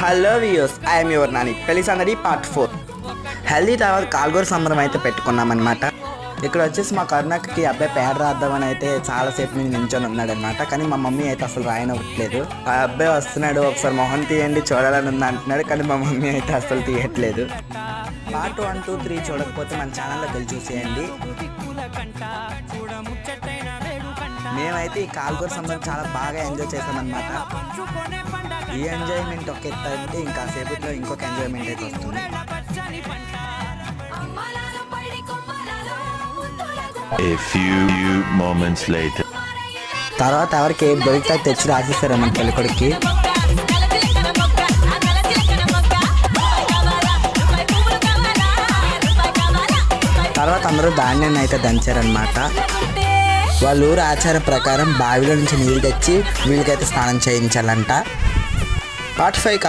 Hello viewers, I'm your Nani. పెళ్లి సందడి part 4. Healthy తర్వాత కాల్గోర్ సంబరం అయితే పెట్టుకున్నామన్నమాట. ఇక్కడ వచ్చేసి మా కరుణాకి అబ్బాయి పేడ రాద్దామని అయితే చాలాసేపు నుంచి నించొని ఉన్నాడనమాట. కానీ మా మమ్మీ అయితే అసలు రాయనవ్వట్లేదు. ఆ అబ్బాయి వస్తున్నాడు, ఒకసారి మొహం తీయండి చూడాలని ఉంది అంటున్నాడు. కానీ మా మమ్మీ అయితే అసలు తీయట్లేదు. పార్ట్ 1, 2, 3 చూడకపోతే మన ఛానల్లోకి వెళ్ళి చూసేయండి. మేమైతే ఈ కాల్గోర్ సంబరం చాలా బాగా ఎంజాయ్ చేసామన్నమాట. ఈ ఎంజాయ్మెంట్ ఒక ఎత్తు అంటే ఇంకా సేపట్లో ఇంకొక ఎంజాయ్మెంట్ అయితే వస్తుంది. A few moments later. తర్వాత ఎవరికి ఏం దొరికితే తెచ్చి రాసేస్తారు మన పెళ్ళికొడుకి. తర్వాత అందరూ ధాన్యాన్ని అయితే దంచారనమాట. వాళ్ళ ఊరు ఆచారం ప్రకారం బావిలో నుంచి నీళ్ళు తెచ్చి వీళ్ళకైతే స్నానం చేయించాలంట. పార్ట్ 5